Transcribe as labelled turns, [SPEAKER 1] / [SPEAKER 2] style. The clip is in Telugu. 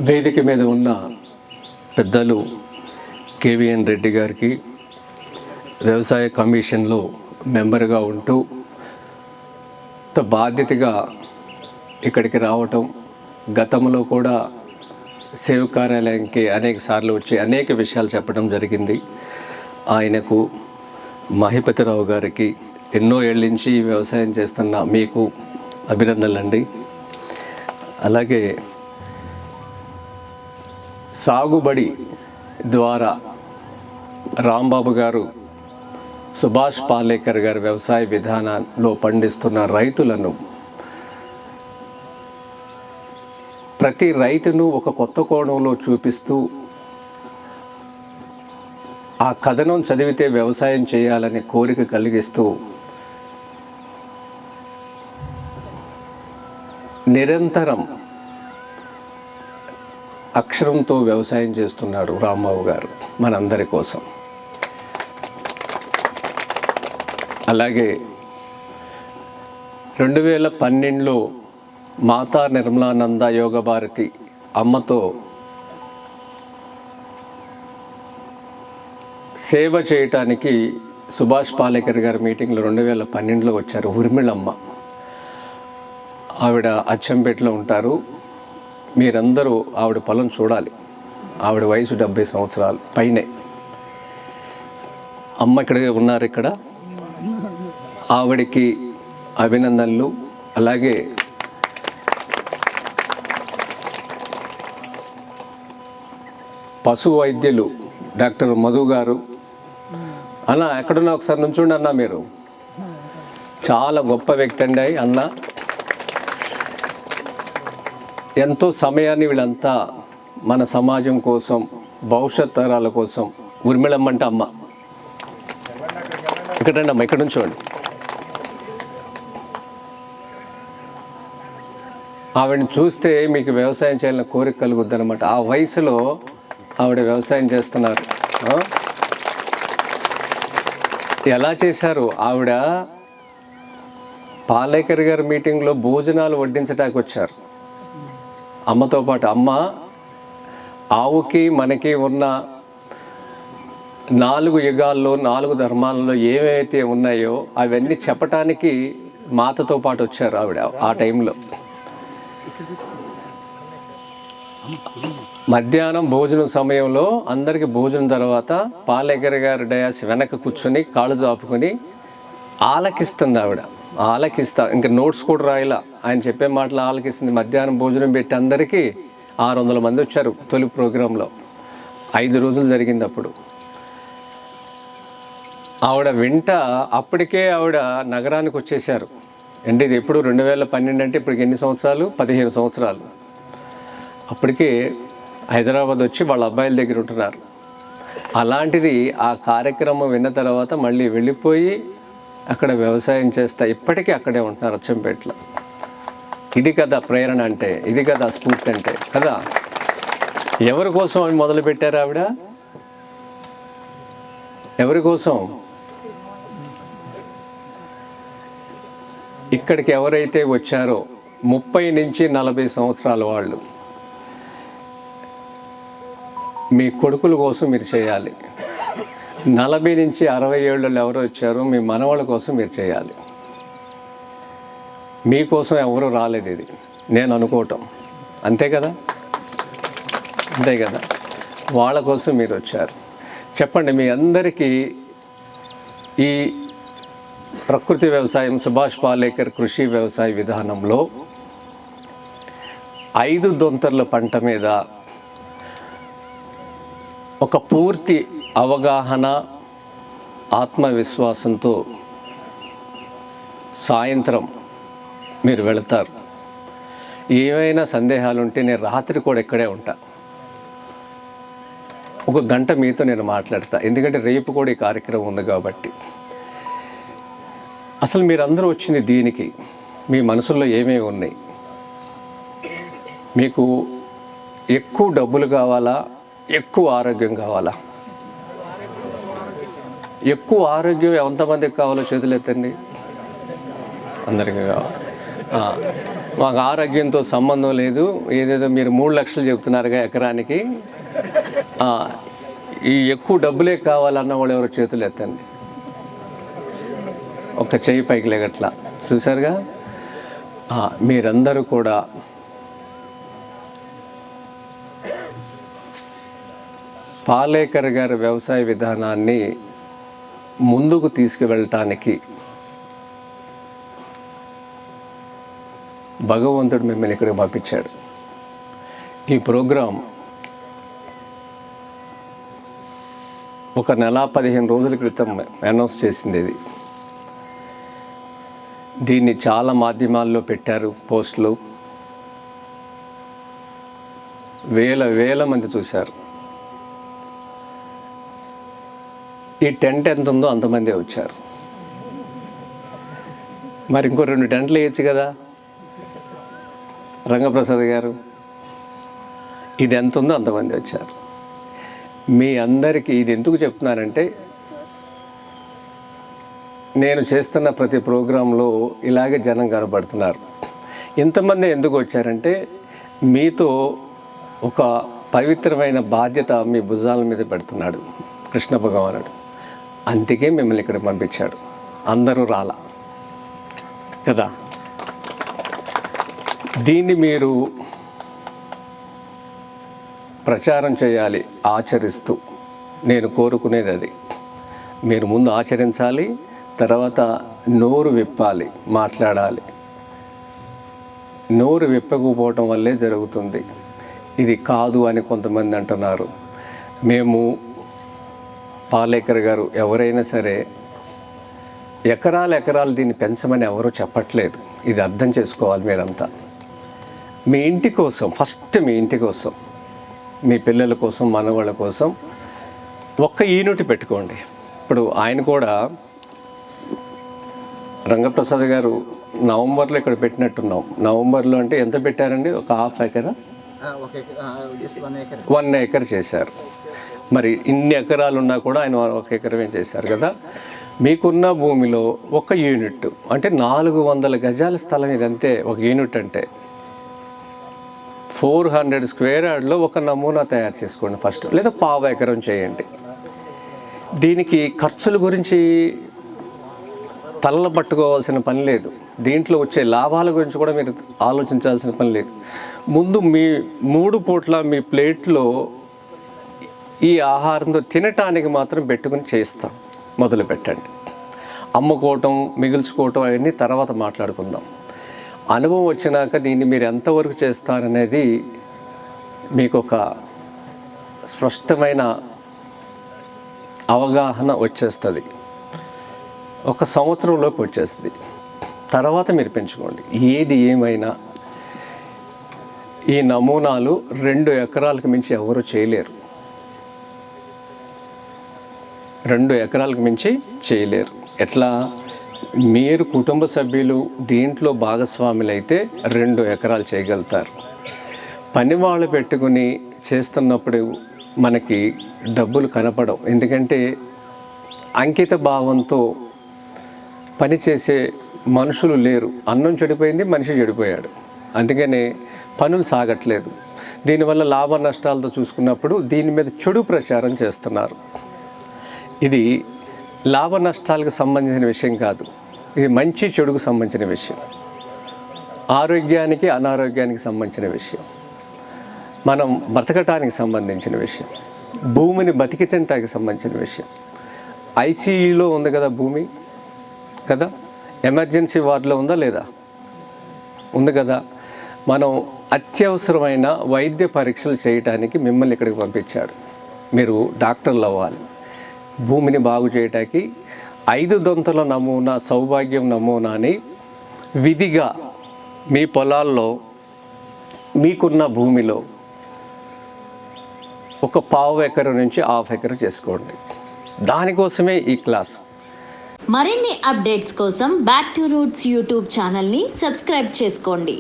[SPEAKER 1] వేదిక మీద ఉన్న పెద్దలు కేవీఎన్ రెడ్డి గారికి వ్యవసాయ కమిషన్లో మెంబర్గా ఉంటూ బాధ్యతగా ఇక్కడికి రావటం, గతంలో కూడా సేవ కార్యాలయానికి అనేక సార్లు వచ్చి అనేక విషయాలు చెప్పడం జరిగింది. ఆయనకు మహిపతిరావు గారికి ఎన్నో ఏళ్ళ నుంచి వ్యవసాయం చేస్తున్న మీకు అభినందనలండి. అలాగే సాగుబడి ద్వారా రాంబాబు గారు, సుభాష్ పాలేకర్ గారు వ్యవసాయ విధానంలో పండిస్తున్న రైతులను, ప్రతి రైతును ఒక కొత్త కోణంలో చూపిస్తూ ఆ కథనం చదివితే వ్యవసాయం చేయాలనే కోరిక కలిగిస్తూ నిరంతరం అక్షరంతో వ్యవసాయం చేస్తున్నాడు రాంబాబు గారు మనందరి కోసం. అలాగే 2012లో మాతా నిర్మలానంద యోగ భారతి అమ్మతో సేవ చేయటానికి సుభాష్ పాలేకర్ గారి మీటింగ్లో 2012లో వచ్చారు. ఉర్మిళమ్మ, ఆవిడ అచ్చంపేటలో ఉంటారు. మీరందరూ ఆవిడ పొలం చూడాలి. ఆవిడ వయసు 70 సంవత్సరాలు పైనే. అమ్మ ఇక్కడ ఉన్నారు. ఇక్కడ ఆవిడకి అభినందనలు. అలాగే పశు వైద్యులు డాక్టర్ మధు గారు. అన్న ఎక్కడున్నా ఒకసారి నుంచుండి అన్న. మీరు చాలా గొప్ప వ్యక్తి అండి అన్న. ఎంతో సమయాన్ని వీళ్ళంతా మన సమాజం కోసం, భవిష్యత్ తరాల కోసం. ఉర్మిళమ్మ అంటే అమ్మ. ఇక్కడండి అమ్మ, ఇక్కడ నుంచోండి. ఆవిడని చూస్తే మీకు వ్యవసాయం చేయాలని కోరిక కలుగుద్ది అనమాట. ఆ వయసులో ఆవిడ వ్యవసాయం చేస్తున్నారు. ఎలా చేశారు? ఆవిడ పాలేకర్ గారి మీటింగ్లో భోజనాలు వడ్డించడానికి వచ్చారు అమ్మతో పాటు. అమ్మ, ఆవుకి మనకి ఉన్న 4 యుగాల్లో 4 ధర్మాలలో ఏవైతే ఉన్నాయో అవన్నీ చెప్పటానికి మాతతో పాటు వచ్చారు ఆవిడ ఆ టైంలో. మధ్యాహ్నం భోజనం సమయంలో అందరికీ భోజనం తర్వాత పాలేకర్ గారి డయాస్ వెనక కూర్చొని కాళ్ళు చాపుకొని ఆలకిస్తుంది ఆవిడ. ఇంకా నోట్స్ కూడా రాయలా, ఆయన చెప్పే మాటలు ఆలకిస్తుంది. మధ్యాహ్నం భోజనం పెట్టి అందరికీ 600 మంది వచ్చారు తొలి ప్రోగ్రాంలో. 5 రోజులు జరిగింది అప్పుడు. ఆవిడ వెంట అప్పటికే ఆవిడ నగరానికి వచ్చేసారు. అంటే ఇది ఎప్పుడు 2012 అంటే ఇప్పటికి ఎన్ని సంవత్సరాలు? 15 సంవత్సరాలు. అప్పటికే హైదరాబాద్ వచ్చి వాళ్ళ అబ్బాయిల దగ్గర ఉంటున్నారు. అలాంటిది ఆ కార్యక్రమం విన్న తర్వాత మళ్ళీ వెళ్ళిపోయి అక్కడ వ్యవసాయం చేస్తా ఇప్పటికీ అక్కడే ఉంటున్నారు అచ్చంపేటలో. ఇది కదా ప్రేరణ అంటే, ఇది కదా స్ఫూర్తి అంటే కదా. ఎవరి కోసం అవి మొదలుపెట్టారు ఆవిడ? ఎవరి కోసం? ఇక్కడికి ఎవరైతే వచ్చారో 30 నుంచి 40 సంవత్సరాల వాళ్ళు, మీ కొడుకుల కోసం మీరు చేయాలి. 40 నుంచి 60 ఏళ్ళు ఎవరు వచ్చారో మీ మనవాళ్ళ కోసం మీరు చేయాలి. మీకోసం ఎవరు రాలేదు, ఇది నేను అనుకోవటం. అంతే కదా, అంతే కదా. వాళ్ళ కోసం మీరు వచ్చారు. చెప్పండి, మీ అందరికీ ఈ ప్రకృతి వ్యవసాయం, సుభాష్ పాలేకర్ కృషి వ్యవసాయ విధానంలో 5 దొంతర్ల పంట మీద ఒక పూర్తి అవగాహన, ఆత్మవిశ్వాసంతో సాయంత్రం మీరు వెళతారు. ఏమైనా సందేహాలు ఉంటే నేను రాత్రి కూడా ఇక్కడే ఉంటా. 1 గంట మీతో నేను మాట్లాడతా. ఎందుకంటే రేపు కూడా ఈ కార్యక్రమం ఉంది కాబట్టి. అసలు మీరందరూ వచ్చింది దీనికి. మీ మనసుల్లో ఏమేమి ఉన్నాయి? మీకు ఎక్కువ డబ్బులు కావాలా, ఎక్కువ ఆరోగ్యం కావాలా? ఎక్కువ ఆరోగ్యం ఎంతమందికి కావాలో చేతులు ఎత్తండి. అందరికీ కావాలి. మాకు ఆరోగ్యంతో సంబంధం లేదు, ఏదేదో మీరు 3 లక్షలు చెప్తున్నారుగా ఎకరానికి, ఈ ఎక్కువ డబ్బులే కావాలన్న వాళ్ళు ఎవరో చేతులు ఎత్తండి. ఒక చెయ్యి పైకి లేగట్లా, చూసారుగా. మీరందరూ కూడా పాలేకర్ గారి వ్యవసాయ విధానాన్ని ముందుకు తీసుకువెళ్ళటానికి భగవంతుడు మిమ్మల్ని ఇక్కడికి పంపించాడు. ఈ ప్రోగ్రాం ఒక 15 రోజుల క్రితం అనౌన్స్ చేసింది. దీన్ని చాలా మాధ్యమాల్లో పెట్టారు పోస్టులు, వేల మంది చూశారు. ఈ టెంట్ ఎంత ఉందో అంతమందే వచ్చారు. మరి ఇంకో 2 టెంట్లు వేయచ్చు కదా రంగప్రసాద్ గారు. ఇది ఎంత ఉందో అంతమంది వచ్చారు. మీ అందరికీ ఇది ఎందుకు చెప్తున్నానంటే, నేను చేస్తున్న ప్రతి ప్రోగ్రాంలో ఇలాగే జనం కనబడుతున్నారు. ఇంతమంది ఎందుకు వచ్చారంటే, మీతో ఒక పవిత్రమైన బాధ్యత మీ భుజాల మీద పెడుతున్నాడు కృష్ణ భగవానుడు. అందుకే మిమ్మల్ని ఇక్కడ పంపించాడు. అందరూ రాలా కదా. దీన్ని మీరు ప్రచారం చేయాలి ఆచరిస్తూ. నేను కోరుకునేది అది. మీరు ముందు ఆచరించాలి, తర్వాత నోరు విప్పాలి, మాట్లాడాలి. నోరు విప్పకపోవటం వల్లే జరుగుతుంది. ఇది కాదు అని కొంతమంది అంటున్నారు. మేము పాలేకర్ గారు ఎవరైనా సరే ఎకరాలు దీన్ని పెంచమని ఎవరూ చెప్పట్లేదు. ఇది అర్థం చేసుకోవాలి మీరంతా. మీ ఇంటి కోసం, ఫస్ట్ మీ ఇంటి కోసం, మీ పిల్లల కోసం, మనవాళ్ళ కోసం ఒక్క యూనిట్ పెట్టుకోండి. ఇప్పుడు ఆయన కూడా రంగప్రసాద్ గారు నవంబర్లో ఇక్కడ పెట్టినట్టున్నాం. నవంబర్లో అంటే ఎంత పెట్టారండి? ఒక ½ ఎకరా, 1 ఎకర్ చేశారు. మరి ఇన్ని ఎకరాలు ఉన్నా కూడా ఆయన 1 ఎకరమే చేశారు కదా. మీకున్న భూమిలో ఒక యూనిట్ అంటే 400 గజాల స్థలం. ఇదంతే ఒక యూనిట్ అంటే 400 స్క్వేర్ యార్డ్లో ఒక నమూనా తయారు చేసుకోండి ఫస్ట్, లేదా 1/2 ఎకరం చేయండి. దీనికి ఖర్చుల గురించి తలలు పట్టుకోవాల్సిన పని లేదు. దీంట్లో వచ్చే లాభాల గురించి కూడా మీరు ఆలోచించాల్సిన పని లేదు. ముందు మీ 3 పూట్ల మీ ప్లేట్లో ఈ ఆహారంతో తినటానికి మాత్రం పెట్టుకుని చేస్తాం. మొదలు పెట్టండి. అమ్ముకోవటం, మిగుల్చుకోవటం అవన్నీ తర్వాత మాట్లాడుకుందాం. అనుభవం వచ్చినాక దీన్ని మీరు ఎంతవరకు చేస్తారనేది మీకు ఒక స్పష్టమైన అవగాహన వచ్చేస్తుంది. 1 సంవత్సరంలోకి వచ్చేస్తుంది. తర్వాత మీరు పెంచుకోండి. ఏది ఏమైనా ఈ నమూనాలు 2 ఎకరాలకు మించి ఎవరు చేయలేరు. 2 ఎకరాలకు మించి చేయలేరు. ఎట్లా? మీరు కుటుంబ సభ్యులు దీంట్లో భాగస్వాములు అయితే 2 ఎకరాలు చేయగలుగుతారు. పని వాళ్ళు పెట్టుకుని చేస్తున్నప్పుడు మనకి డబ్బులు కనపడవు. ఎందుకంటే అంకిత భావంతో పనిచేసే మనుషులు లేరు. అన్నం చెడిపోయింది, మనిషి చెడిపోయాడు. అందుకనే పనులు సాగట్లేదు. దీనివల్ల లాభ నష్టాలతో చూసుకున్నప్పుడు దీని మీద చెడు ప్రచారం చేస్తున్నారు. ఇది లాభ నష్టాలకు సంబంధించిన విషయం కాదు. ఇది మంచి చెడుకు సంబంధించిన విషయం. ఆరోగ్యానికి అనారోగ్యానికి సంబంధించిన విషయం. మనం బతకటానికి సంబంధించిన విషయం. భూమిని బతికించడానికి సంబంధించిన విషయం. ఐసీయూలో ఉంది కదా భూమి కదా, ఎమర్జెన్సీ వార్డులో ఉందా లేదా? ఉంది కదా. మనం అత్యవసరమైన వైద్య పరీక్షలు చేయటానికి మిమ్మల్ని ఇక్కడికి పంపించాడు. మీరు డాక్టర్లు అవ్వాలి. భూమిని బాగు చేయటానికి 5 దొంతల నమూనా, సౌభాగ్యం నమూనాని విధిగా మీ పొలాల్లో మీకున్న భూమిలో ఒక 1/2 ఎకరం నుంచి 1/2 ఎకరం చేసుకోండి. దానికోసమే ఈ క్లాస్.
[SPEAKER 2] మరిన్ని అప్డేట్స్ కోసం బ్యాక్ టు రూట్స్ యూట్యూబ్ ఛానల్ని సబ్స్క్రైబ్ చేసుకోండి.